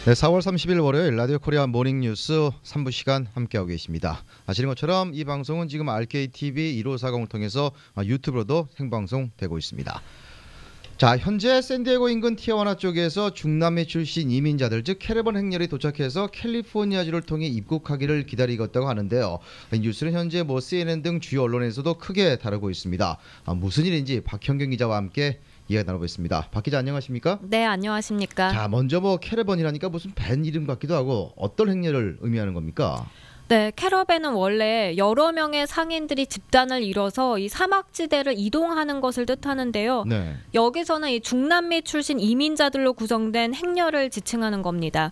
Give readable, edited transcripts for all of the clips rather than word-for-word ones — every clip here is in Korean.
네, 4월 30일 월요일 라디오 코리아 모닝뉴스 3부 시간 함께하고 계십니다. 아시는 것처럼 이 방송은 지금 RKTV 1540을 통해서 유튜브로도 생방송되고 있습니다. 자, 현재 샌디에고 인근 티juana 쪽에서 중남미 출신 이민자들, 즉 캐러밴 행렬이 도착해서 캘리포니아주를 통해 입국하기를 기다리고 있다고 하는데요. 이 뉴스는 현재 CNN 등 주요 언론에서도 크게 다루고 있습니다. 무슨 일인지 박현경 기자와 함께 이야기 나눠보겠습니다. 박 기자 안녕하십니까? 네, 안녕하십니까? 자, 먼저 캐러밴이라니까 무슨 밴 이름 같기도 하고 어떤 행렬을 의미하는 겁니까? 네, 캐러밴은 원래 여러 명의 상인들이 집단을 이뤄서 이 사막지대를 이동하는 것을 뜻하는데요. 네. 여기서는 이 중남미 출신 이민자들로 구성된 행렬을 지칭하는 겁니다.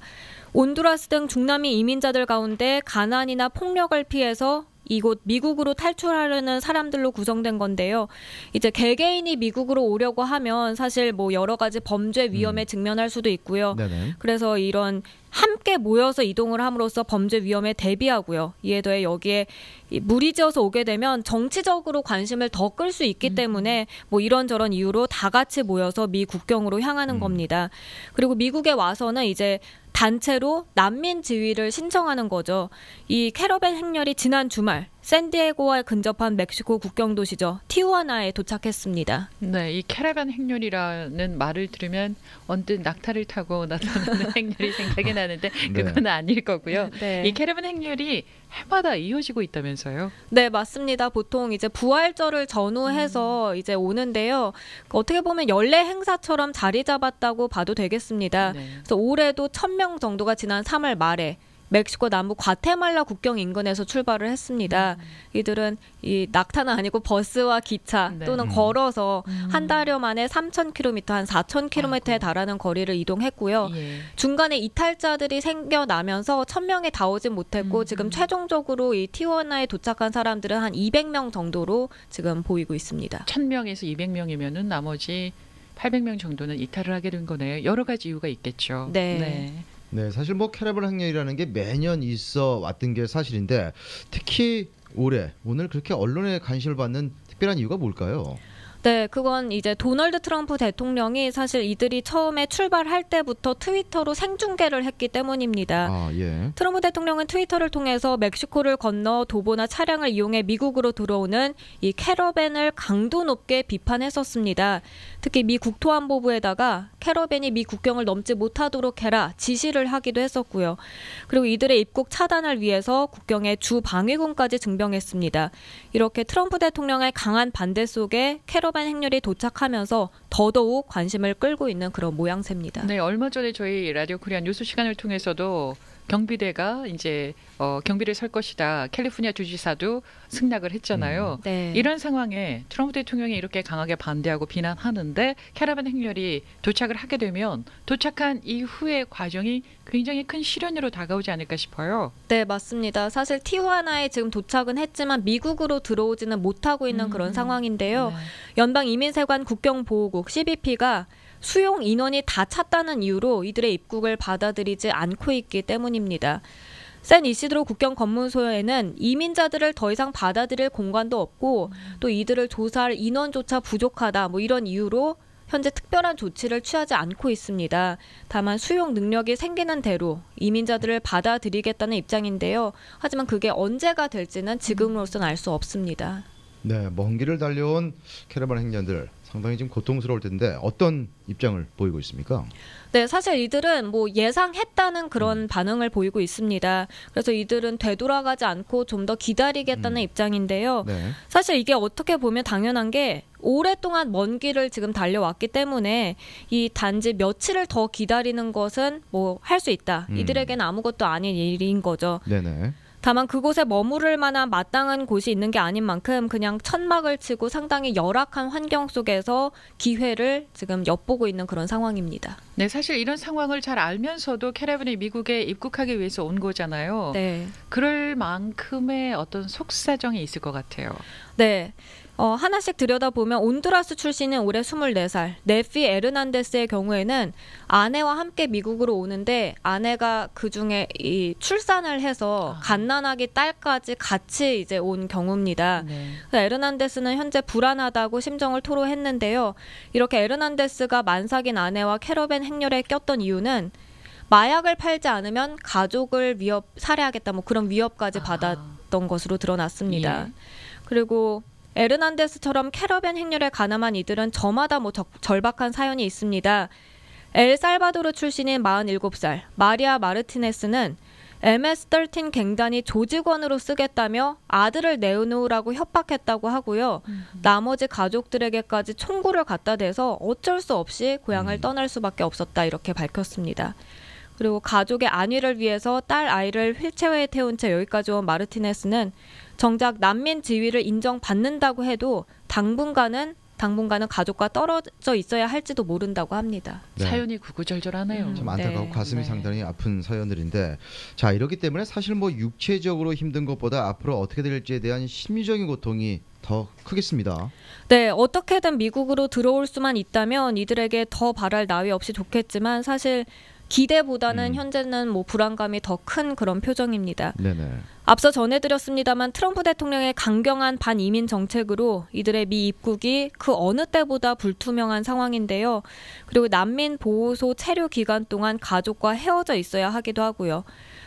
온두라스 등 중남미 이민자들 가운데 가난이나 폭력을 피해서 이곳 미국으로 탈출하려는 사람들로 구성된 건데요. 이제 개개인이 미국으로 오려고 하면 사실 여러 가지 범죄 위험에 직면할 수도 있고요. 네네. 그래서 이런 함께 모여서 이동을 함으로써 범죄 위험에 대비하고요. 이에 더해 여기에 무리지어서 오게 되면 정치적으로 관심을 더 끌 수 있기 때문에 이런저런 이유로 다 같이 모여서 미 국경으로 향하는 겁니다. 그리고 미국에 와서는 이제 단체로 난민 지위를 신청하는 거죠. 이 캐러밴 행렬이 지난 주말 샌디에고와 근접한 멕시코 국경 도시죠. 티후아나에 도착했습니다. 네, 이 캐러밴 행렬이라는 말을 들으면 언뜻 낙타를 타고 나타나는 행렬이 생각이 나는데 그건 아닐 거고요. 네. 이 캐러밴 행렬이 해마다 이어지고 있다면서요? 네, 맞습니다. 보통 이제 부활절을 전후해서 이제 오는데요. 어떻게 보면 연례 행사처럼 자리 잡았다고 봐도 되겠습니다. 네. 그래서 올해도 1,000명 정도가 지난 3월 말에 멕시코 남부 과테말라 국경 인근에서 출발을 했습니다. 이들은 이 낙타는 아니고 버스와 기차 또는 걸어서 한 달여 만에 3,000km, 한 4,000km에 달하는 거리를 이동했고요. 예. 중간에 이탈자들이 생겨나면서 1,000명에 다 오진 못했고 지금 최종적으로 이 티juana에 도착한 사람들은 한 200명 정도로 지금 보이고 있습니다. 1,000명에서 200명이면은 나머지 800명 정도는 이탈을 하게 된 거네요. 여러 가지 이유가 있겠죠. 네. 네, 사실 캐러밴 행렬이라는 게 매년 있어 왔던 게 사실인데 특히 오늘 그렇게 언론의 관심을 받는 특별한 이유가 뭘까요? 네, 그건 이제 도널드 트럼프 대통령이 사실 이들이 처음에 출발할 때부터 트위터로 생중계를 했기 때문입니다. 아, 예. 트럼프 대통령은 트위터를 통해서 멕시코를 건너 도보나 차량을 이용해 미국으로 들어오는 이 캐러밴을 강도 높게 비판했었습니다. 특히 미 국토안보부에다가 캐러밴이 미 국경을 넘지 못하도록 해라 지시를 하기도 했었고요. 그리고 이들의 입국 차단을 위해서 국경에 주 방위군까지 증병했습니다. 이렇게 트럼프 대통령의 강한 반대 속에 캐러밴 행렬이 도착하면서 더더욱 관심을 끌고 있는 그런 모양새입니다. 네, 얼마 전에 저희 라디오 코리아 뉴스 시간을 통해서도 경비대가 이제 경비를 설 것이다. 캘리포니아 주지사도 승낙을 했잖아요. 네. 이런 상황에 트럼프 대통령이 이렇게 강하게 반대하고 비난하는데 캐러밴 행렬이 도착을 하게 되면 도착한 이후의 과정이 굉장히 큰 시련으로 다가오지 않을까 싶어요. 네, 맞습니다. 사실 티후아나에 지금 도착은 했지만 미국으로 들어오지는 못하고 있는 그런 상황인데요. 네. 연방이민세관 국경보호국 CBP가 수용 인원이 다 찼다는 이유로 이들의 입국을 받아들이지 않고 있기 때문입니다. 샌 이시드로 국경 검문소에는 이민자들을 더 이상 받아들일 공간도 없고 또 이들을 조사할 인원조차 부족하다 이런 이유로 현재 특별한 조치를 취하지 않고 있습니다. 다만 수용 능력이 생기는 대로 이민자들을 받아들이겠다는 입장인데요. 하지만 그게 언제가 될지는 지금으로서는 알 수 없습니다. 네, 먼 길을 달려온 캐러밴 행렬들 상당히 지금 고통스러울 텐데 어떤 입장을 보이고 있습니까? 네, 사실 이들은 예상했다는 그런 반응을 보이고 있습니다. 그래서 이들은 되돌아가지 않고 좀 더 기다리겠다는 입장인데요. 네. 사실 이게 어떻게 보면 당연한 게 오랫동안 먼 길을 지금 달려왔기 때문에 이 단지 며칠을 더 기다리는 것은 할 수 있다. 이들에게는 아무것도 아닌 일인 거죠. 네네. 다만 그곳에 머무를 만한 마땅한 곳이 있는 게 아닌 만큼 그냥 천막을 치고 상당히 열악한 환경 속에서 기회를 지금 엿보고 있는 그런 상황입니다. 네, 사실 이런 상황을 잘 알면서도 캐러밴이 미국에 입국하기 위해서 온 거잖아요. 네. 그럴 만큼의 어떤 속사정이 있을 것 같아요. 네. 하나씩 들여다보면 온두라스 출신인 올해 24살 네피 에르난데스의 경우에는 아내와 함께 미국으로 오는데 아내가 그중에 이 출산을 해서 갓난아기 딸까지 같이 이제 온 경우입니다. 네. 에르난데스는 현재 불안하다고 심정을 토로했는데요. 이렇게 에르난데스가 만삭인 아내와 캐러밴 행렬에 꼈던 이유는 마약을 팔지 않으면 가족을 살해하겠다 뭐 그런 위협까지 받았던 것으로 드러났습니다. 예. 그리고 에르난데스처럼 캐러밴 행렬에 가담한 이들은 저마다 뭐 절박한 사연이 있습니다. 엘살바도르 출신인 47살 마리아 마르티네스는 MS-13 갱단이 조직원으로 쓰겠다며 아들을 내놓으라고 협박했다고 하고요. 나머지 가족들에게까지 총구를 갖다 대서 어쩔 수 없이 고향을 떠날 수밖에 없었다 이렇게 밝혔습니다. 그리고 가족의 안위를 위해서 딸 아이를 휠체어에 태운 채 여기까지 온 마르티네스는 정작 난민 지위를 인정받는다고 해도 당분간은 가족과 떨어져 있어야 할지도 모른다고 합니다. 네. 사연이 구구절절하네요. 참 안타깝고 네. 가슴이 네. 상당히 아픈 사연들인데 자 이렇기 때문에 사실 뭐 육체적으로 힘든 것보다 앞으로 어떻게 될지에 대한 심리적인 고통이 더 크겠습니다. 네, 어떻게든 미국으로 들어올 수만 있다면 이들에게 더 바랄 나위 없이 좋겠지만 사실 기대보다는 현재는 뭐 불안감이 더 큰 그런 표정입니다. 네네. 앞서 전해드렸습니다만 트럼프 대통령의 강경한 반이민 정책으로 이들의 미 입국이 그 어느 때보다 불투명한 상황인데요. 그리고 난민 보호소 체류 기간 동안 가족과 헤어져 있어야 하기도 하고요.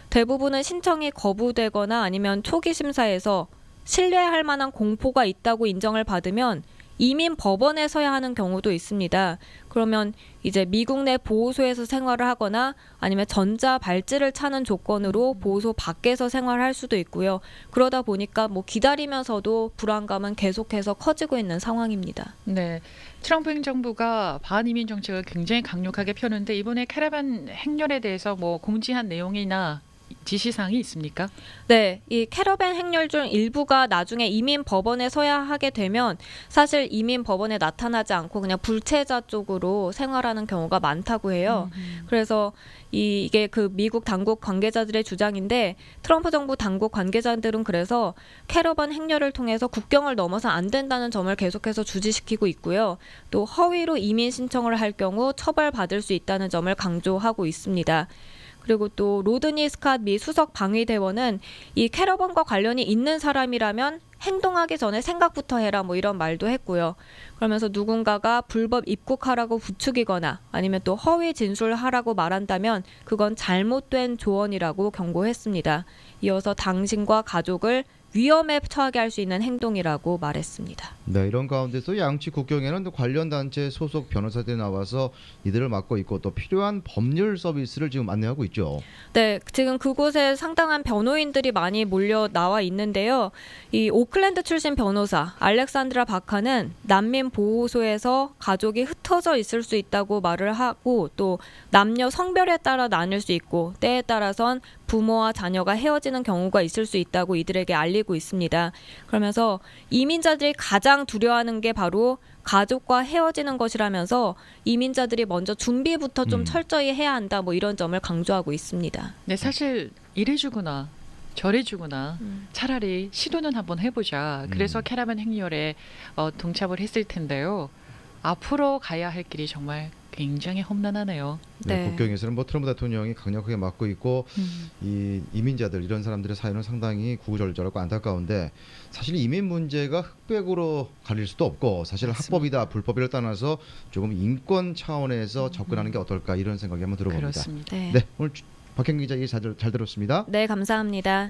대부분은 신청이 거부되거나 아니면 초기 심사에서 신뢰할 만한 공포가 있다고 인정을 받으면 이민 법원에 서야 하는 경우도 있습니다. 그러면 이제 미국 내 보호소에서 생활을 하거나 아니면 전자 발찌를 차는 조건으로 보호소 밖에서 생활할 수도 있고요. 그러다 보니까 뭐 기다리면서도 불안감은 계속해서 커지고 있는 상황입니다. 네, 트럼프 행정부가 반이민 정책을 굉장히 강력하게 펴는데 이번에 캐러밴 행렬에 대해서 뭐 공지한 내용이나 지시사항이 있습니까? 네, 이 캐러밴 행렬 중 일부가 나중에 이민 법원에 서야 하게 되면 사실 이민 법원에 나타나지 않고 그냥 불체자 쪽으로 생활하는 경우가 많다고 해요. 그래서 이게 그 미국 당국 관계자들의 주장인데 트럼프 정부 당국 관계자들은 그래서 캐러밴 행렬을 통해서 국경을 넘어서 안 된다는 점을 계속해서 주지시키고 있고요. 또 허위로 이민 신청을 할 경우 처벌받을 수 있다는 점을 강조하고 있습니다. 그리고 또 로드니 스캇 미 수석 방위대원은 이 캐러밴과 관련이 있는 사람이라면 행동하기 전에 생각부터 해라 뭐 이런 말도 했고요. 그러면서 누군가가 불법 입국하라고 부추기거나 아니면 또 허위 진술하라고 말한다면 그건 잘못된 조언이라고 경고했습니다. 이어서 당신과 가족을 위험에 처하게 할 수 있는 행동이라고 말했습니다. 네, 이런 가운데서 양측 국경에는 또 관련 단체 소속 변호사들이 나와서 이들을 맡고 있고 또 필요한 법률 서비스를 지금 안내하고 있죠. 네, 지금 그곳에 상당한 변호인들이 많이 몰려 나와 있는데요. 이 오클랜드 출신 변호사 알렉산드라 바카는 난민 보호소에서 가족이 흩어져 있을 수 있다고 말을 하고 또 남녀 성별에 따라 나뉠 수 있고 때에 따라선 부모와 자녀가 헤어지는 경우가 있을 수 있다고 이들에게 알리고 있습니다. 그러면서 이민자들이 가장 두려워하는 게 바로 가족과 헤어지는 것이라면서 이민자들이 먼저 준비부터 좀 철저히 해야 한다 뭐 이런 점을 강조하고 있습니다. 네, 사실 이래주거나 저래주거나 차라리 시도는 한번 해보자. 그래서 캐러밴 행렬에 동참을 했을 텐데요. 앞으로 가야 할 길이 정말 굉장히 험난하네요. 네, 네. 국경에서는 뭐 트럼프 대통령이 강력하게 막고 있고 이 이민자들 이런 사람들의 사연은 상당히 구구절절하고 안타까운데 사실 이민 문제가 흑백으로 가릴 수도 없고 사실 맞습니다. 합법이다 불법이를 떠나서 조금 인권 차원에서 접근하는 게 어떨까 이런 생각이 한번 들어봅니다. 그렇습니다. 네, 네, 오늘 박현 기자 얘기 잘 들었습니다. 네, 감사합니다.